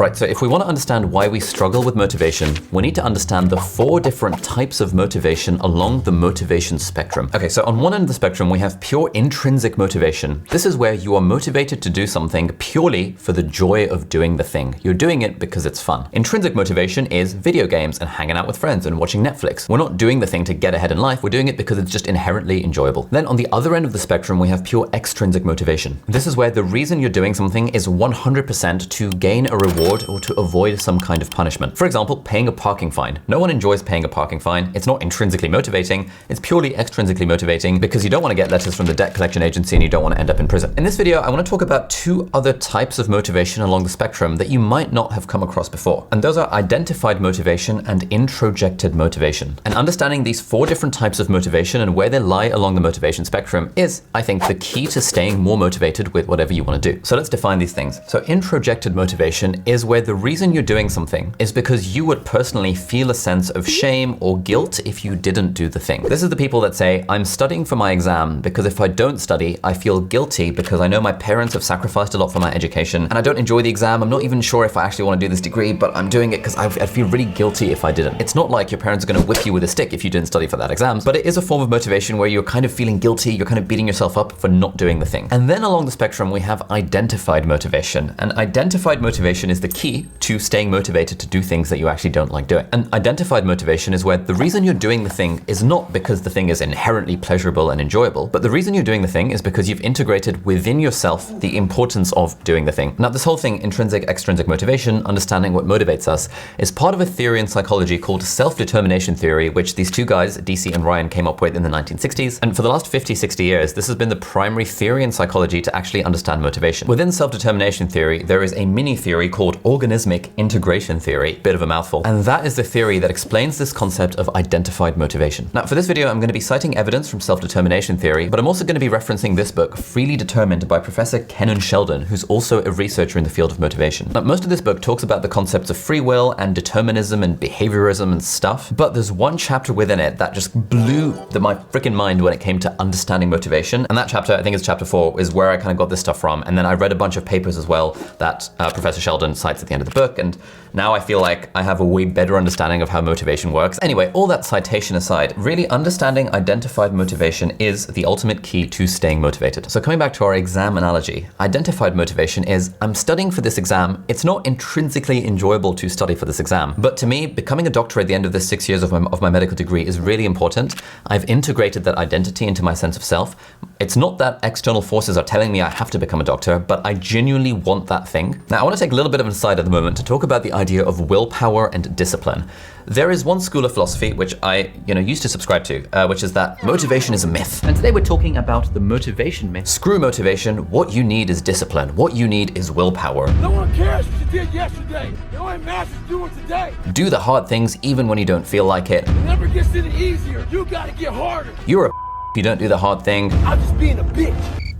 Right, so if we want to understand why we struggle with motivation, we need to understand the 4 different types of motivation along the motivation spectrum. Okay, so on one end of the spectrum, we have pure intrinsic motivation. This is where you are motivated to do something purely for the joy of doing the thing. You're doing it because it's fun. Intrinsic motivation is video games and hanging out with friends and watching Netflix. We're not doing the thing to get ahead in life, we're doing it because it's just inherently enjoyable. Then on the other end of the spectrum, we have pure extrinsic motivation. This is where the reason you're doing something is 100% to gain a reward or to avoid some kind of punishment. For example, paying a parking fine. No one enjoys paying a parking fine. It's not intrinsically motivating. It's purely extrinsically motivating because you don't want to get letters from the debt collection agency and you don't want to end up in prison. In this video, I want to talk about 2 other types of motivation along the spectrum that you might not have come across before. And those are identified motivation and introjected motivation. And understanding these 4 different types of motivation and where they lie along the motivation spectrum is, I think, the key to staying more motivated with whatever you want to do. So let's define these things. So introjected motivation is where the reason you're doing something is because you would personally feel a sense of shame or guilt if you didn't do the thing. This is the people that say, I'm studying for my exam because if I don't study, I feel guilty because I know my parents have sacrificed a lot for my education and I don't enjoy the exam. I'm not even sure if I actually want to do this degree, but I'm doing it because I'd feel really guilty if I didn't. It's not like your parents are going to whip you with a stick if you didn't study for that exam, but it is a form of motivation where you're kind of feeling guilty, you're kind of beating yourself up for not doing the thing. And then along the spectrum, we have identified motivation. And identified motivation is the key to staying motivated to do things that you actually don't like doing. And identified motivation is where the reason you're doing the thing is not because the thing is inherently pleasurable and enjoyable, but the reason you're doing the thing is because you've integrated within yourself the importance of doing the thing. Now, this whole thing, intrinsic, extrinsic motivation, understanding what motivates us, is part of a theory in psychology called self-determination theory, which these 2 guys, DC and Ryan, came up with in the 1960s. And for the last 50, 60 years, this has been the primary theory in psychology to actually understand motivation. Within self-determination theory, there is a mini theory called organismic integration theory, bit of a mouthful. And that is the theory that explains this concept of identified motivation. Now, for this video, I'm going to be citing evidence from self-determination theory, but I'm also going to be referencing this book, Freely Determined, by Professor Kennon Sheldon, who's also a researcher in the field of motivation. Now, most of this book talks about the concepts of free will and determinism and behaviorism and stuff, but there's one chapter within it that just blew my freaking mind when it came to understanding motivation. And that chapter, I think it's chapter 4, is where I kind of got this stuff from. And then I read a bunch of papers as well that Professor Sheldon cites at the end of the book. And now I feel like I have a way better understanding of how motivation works. Anyway, all that citation aside, really understanding identified motivation is the ultimate key to staying motivated. So coming back to our exam analogy, identified motivation is, I'm studying for this exam. It's not intrinsically enjoyable to study for this exam, but to me, becoming a doctor at the end of the 6 years of my medical degree is really important. I've integrated that identity into my sense of self. It's not that external forces are telling me I have to become a doctor, but I genuinely want that thing. Now, I want to take a little bit of an aside at the moment to talk about the idea of willpower and discipline. There is one school of philosophy which I used to subscribe to, which is that motivation is a myth. And today we're talking about the motivation myth. Screw motivation. What you need is discipline. What you need is willpower. No one cares what you did yesterday. It only matters doing today. Do the hard things even when you don't feel like it. It never gets any easier. You gotta get harder. You're a if you don't do the hard thing. I'm just being a bitch.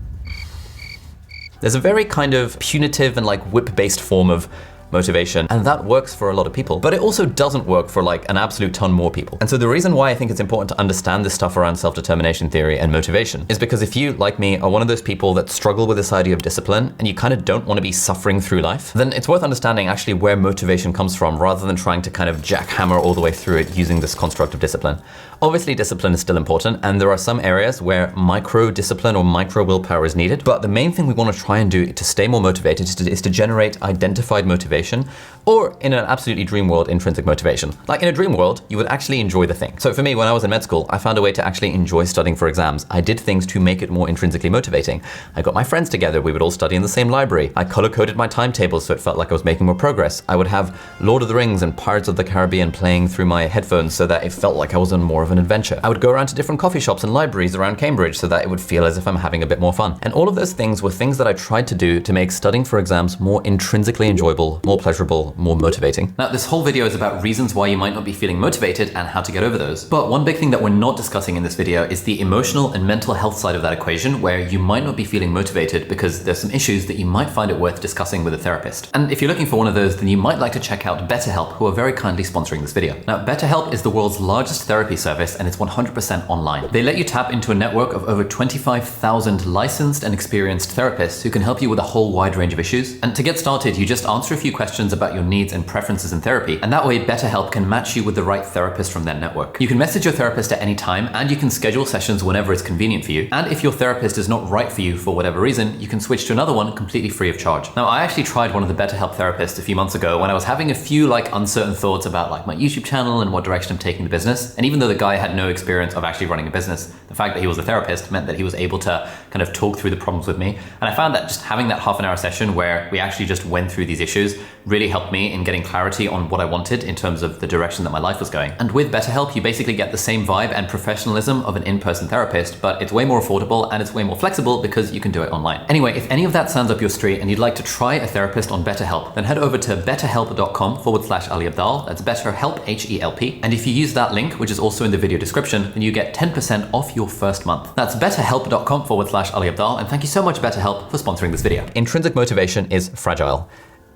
There's a very kind of punitive and like whip-based form of motivation, and that works for a lot of people, but it also doesn't work for like an absolute ton more people. And so the reason why I think it's important to understand this stuff around self-determination theory and motivation is because if you, like me, are one of those people that struggle with this idea of discipline and you kind of don't want to be suffering through life, then it's worth understanding actually where motivation comes from rather than trying to kind of jackhammer all the way through it using this construct of discipline. Obviously, discipline is still important, and there are some areas where micro discipline or micro willpower is needed, but the main thing we want to try and do to stay more motivated is to generate identified motivation, or in an absolutely dream world, intrinsic motivation. Like in a dream world, you would actually enjoy the thing. So for me, when I was in med school, I found a way to actually enjoy studying for exams. I did things to make it more intrinsically motivating. I got my friends together, we would all study in the same library. I color-coded my timetables so it felt like I was making more progress. I would have Lord of the Rings and Pirates of the Caribbean playing through my headphones so that it felt like I was on more of an adventure. I would go around to different coffee shops and libraries around Cambridge so that it would feel as if I'm having a bit more fun. And all of those things were things that I tried to do to make studying for exams more intrinsically enjoyable, more pleasurable, more motivating. Now, this whole video is about reasons why you might not be feeling motivated and how to get over those. But one big thing that we're not discussing in this video is the emotional and mental health side of that equation, where you might not be feeling motivated because there's some issues that you might find it worth discussing with a therapist. And if you're looking for one of those, then you might like to check out BetterHelp, who are very kindly sponsoring this video. Now, BetterHelp is the world's largest therapy service, and it's 100% online. They let you tap into a network of over 25,000 licensed and experienced therapists who can help you with a whole wide range of issues. And to get started, you just answer a few questions about your needs and preferences in therapy, and that way BetterHelp can match you with the right therapist from their network. You can message your therapist at any time, and you can schedule sessions whenever it's convenient for you. And if your therapist is not right for you for whatever reason, you can switch to another one completely free of charge. Now, I actually tried one of the BetterHelp therapists a few months ago when I was having a few uncertain thoughts about my YouTube channel and what direction I'm taking the business. And even though the guy had no experience of actually running a business, the fact that he was a therapist meant that he was able to kind of talk through the problems with me. And I found that just having that half an hour session where we actually just went through these issues really helped me in getting clarity on what I wanted in terms of the direction that my life was going. And with BetterHelp, you basically get the same vibe and professionalism of an in-person therapist, but it's way more affordable and it's way more flexible because you can do it online. Anyway, if any of that sounds up your street and you'd like to try a therapist on BetterHelp, then head over to betterhelp.com/Ali Abdaal. That's BetterHelp, H-E-L-P. And if you use that link, which is also in the video description, then you get 10% off your first month. That's betterhelp.com/Ali Abdaal. And thank you so much, BetterHelp, for sponsoring this video. Intrinsic motivation is fragile.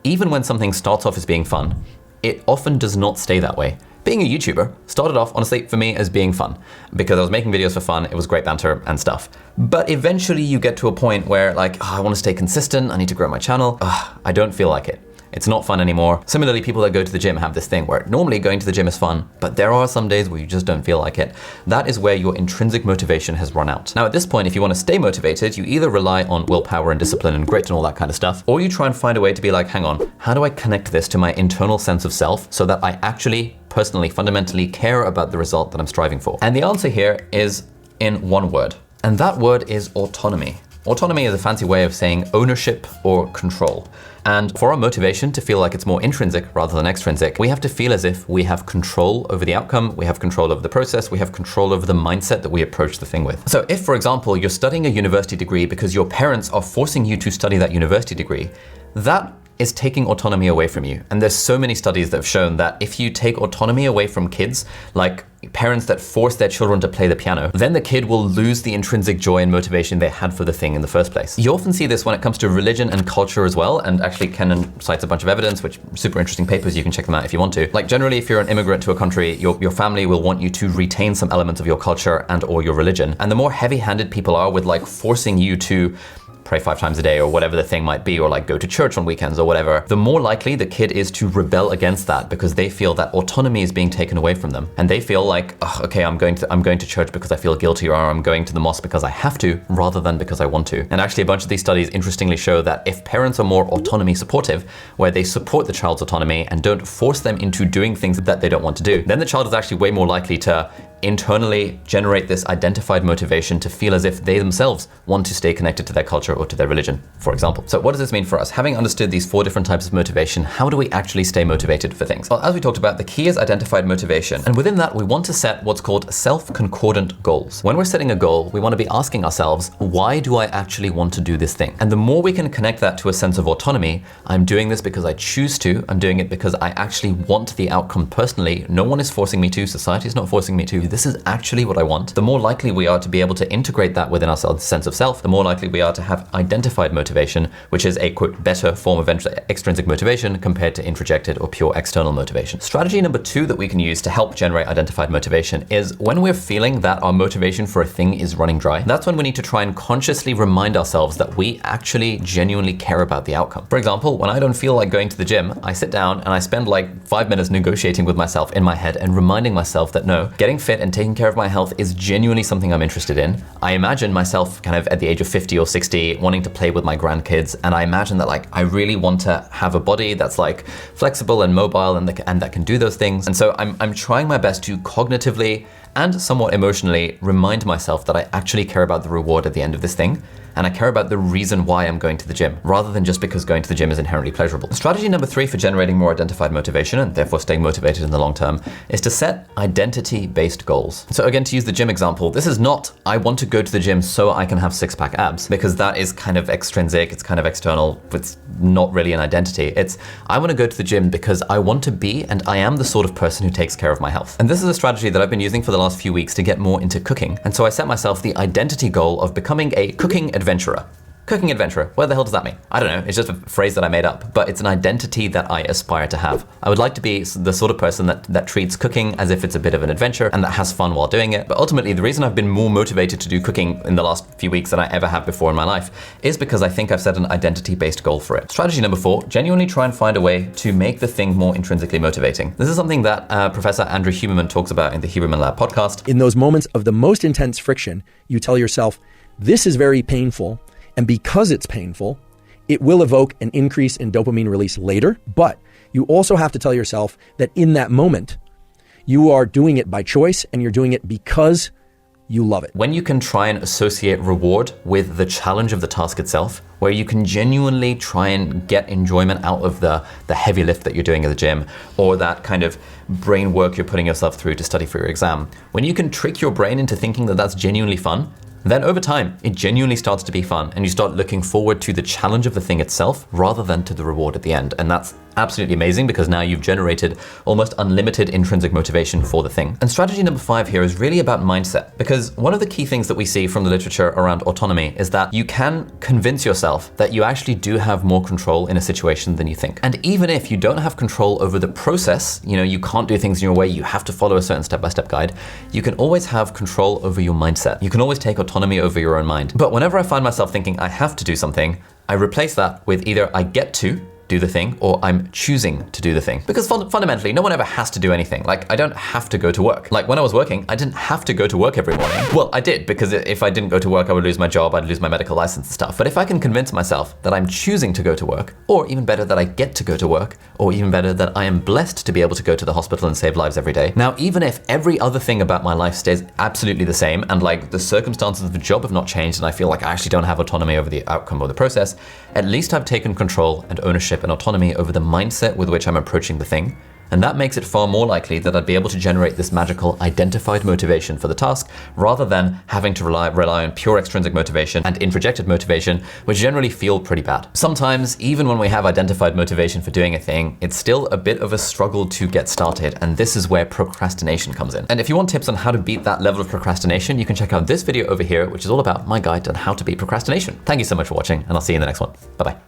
Even when something starts off as being fun, it often does not stay that way. Being a YouTuber started off, honestly, for me as being fun, because I was making videos for fun, it was great banter and stuff. But eventually you get to a point where I want to stay consistent, I need to grow my channel. I don't feel like it. It's not fun anymore. Similarly, people that go to the gym have this thing where normally going to the gym is fun, but there are some days where you just don't feel like it. That is where your intrinsic motivation has run out. Now, at this point, if you want to stay motivated, you either rely on willpower and discipline and grit and all that kind of stuff, or you try and find a way to be hang on, how do I connect this to my internal sense of self so that I actually, personally, fundamentally care about the result that I'm striving for? And the answer here is in one word, and that word is autonomy. Autonomy is a fancy way of saying ownership or control. And for our motivation to feel like it's more intrinsic rather than extrinsic, we have to feel as if we have control over the outcome, we have control over the process, we have control over the mindset that we approach the thing with. So if, for example, you're studying a university degree because your parents are forcing you to study that university degree, that is taking autonomy away from you. And there's so many studies that have shown that if you take autonomy away from kids, like parents that force their children to play the piano, then the kid will lose the intrinsic joy and motivation they had for the thing in the first place. You often see this when it comes to religion and culture as well, and actually Kennon cites a bunch of evidence, which are super interesting papers, you can check them out if you want to. Generally, if you're an immigrant to a country, your family will want you to retain some elements of your culture and or your religion. And the more heavy-handed people are with forcing you to pray 5 times a day or whatever the thing might be, or go to church on weekends or whatever, the more likely the kid is to rebel against that because they feel that autonomy is being taken away from them. And they feel okay, I'm going to church because I feel guilty, or I'm going to the mosque because I have to, rather than because I want to. And actually a bunch of these studies interestingly show that if parents are more autonomy supportive, where they support the child's autonomy and don't force them into doing things that they don't want to do, then the child is actually way more likely to internally generate this identified motivation to feel as if they themselves want to stay connected to their culture or to their religion, for example. So what does this mean for us? Having understood these 4 different types of motivation, how do we actually stay motivated for things? Well, as we talked about, the key is identified motivation. And within that, we want to set what's called self-concordant goals. When we're setting a goal, we want to be asking ourselves, why do I actually want to do this thing? And the more we can connect that to a sense of autonomy, I'm doing this because I choose to, I'm doing it because I actually want the outcome personally. No one is forcing me to, society is not forcing me to. This is actually what I want. The more likely we are to be able to integrate that within our sense of self, the more likely we are to have identified motivation, which is a quote better form of extrinsic motivation compared to introjected or pure external motivation. Strategy number 2 that we can use to help generate identified motivation is when we're feeling that our motivation for a thing is running dry, that's when we need to try and consciously remind ourselves that we actually genuinely care about the outcome. For example, when I don't feel like going to the gym, I sit down and I spend 5 minutes negotiating with myself in my head and reminding myself that no, getting fit and taking care of my health is genuinely something I'm interested in. I imagine myself kind of at the age of 50 or 60 wanting to play with my grandkids, and I imagine that I really want to have a body that's flexible and mobile and that can do those things. And so I'm trying my best to cognitively and somewhat emotionally remind myself that I actually care about the reward at the end of this thing, and I care about the reason why I'm going to the gym, rather than just because going to the gym is inherently pleasurable. Strategy number 3 for generating more identified motivation, and therefore staying motivated in the long term, is to set identity-based goals. So again, to use the gym example, this is not, I want to go to the gym so I can have six-pack abs, because that is kind of extrinsic, it's kind of external, it's not really an identity. It's, I want to go to the gym because I want to be, and I am the sort of person who takes care of my health. And this is a strategy that I've been using for the last few weeks to get more into cooking. And so I set myself the identity goal of becoming a cooking adventurer. Cooking adventurer, what the hell does that mean? I don't know, it's just a phrase that I made up, but it's an identity that I aspire to have. I would like to be the sort of person that treats cooking as if it's a bit of an adventure and that has fun while doing it. But ultimately, the reason I've been more motivated to do cooking in the last few weeks than I ever have before in my life is because I think I've set an identity-based goal for it. Strategy number 4, genuinely try and find a way to make the thing more intrinsically motivating. This is something that Professor Andrew Huberman talks about in the Huberman Lab podcast. In those moments of the most intense friction, you tell yourself, this is very painful. And because it's painful, it will evoke an increase in dopamine release later. But you also have to tell yourself that in that moment, you are doing it by choice and you're doing it because you love it. When you can try and associate reward with the challenge of the task itself, where you can genuinely try and get enjoyment out of the heavy lift that you're doing at the gym, or that kind of brain work you're putting yourself through to study for your exam, when you can trick your brain into thinking that that's genuinely fun, then over time, it genuinely starts to be fun and you start looking forward to the challenge of the thing itself rather than to the reward at the end. And that's absolutely amazing because now you've generated almost unlimited intrinsic motivation for the thing. And strategy number 5 here is really about mindset, because one of the key things that we see from the literature around autonomy is that you can convince yourself that you actually do have more control in a situation than you think. And even if you don't have control over the process, you can't do things in your way, you have to follow a certain step-by-step guide, you can always have control over your mindset. You can always take autonomy over your own mind. But whenever I find myself thinking I have to do something, I replace that with either I get to do the thing or I'm choosing to do the thing. Because fundamentally, no one ever has to do anything. Like, I don't have to go to work. Like, when I was working, I didn't have to go to work every morning. Well, I did, because if I didn't go to work, I would lose my job, I'd lose my medical license and stuff. But if I can convince myself that I'm choosing to go to work, or even better, that I get to go to work, or even better, that I am blessed to be able to go to the hospital and save lives every day. Now, even if every other thing about my life stays absolutely the same, and like the circumstances of the job have not changed, and I feel like I actually don't have autonomy over the outcome of the process, at least I've taken control and ownership and autonomy over the mindset with which I'm approaching the thing. And that makes it far more likely that I'd be able to generate this magical identified motivation for the task, rather than having to rely on pure extrinsic motivation and introjected motivation, which generally feel pretty bad. Sometimes, even when we have identified motivation for doing a thing, it's still a bit of a struggle to get started, and this is where procrastination comes in. And if you want tips on how to beat that level of procrastination, you can check out this video over here, which is all about my guide on how to beat procrastination. Thank you so much for watching, and I'll see you in the next one. Bye-bye.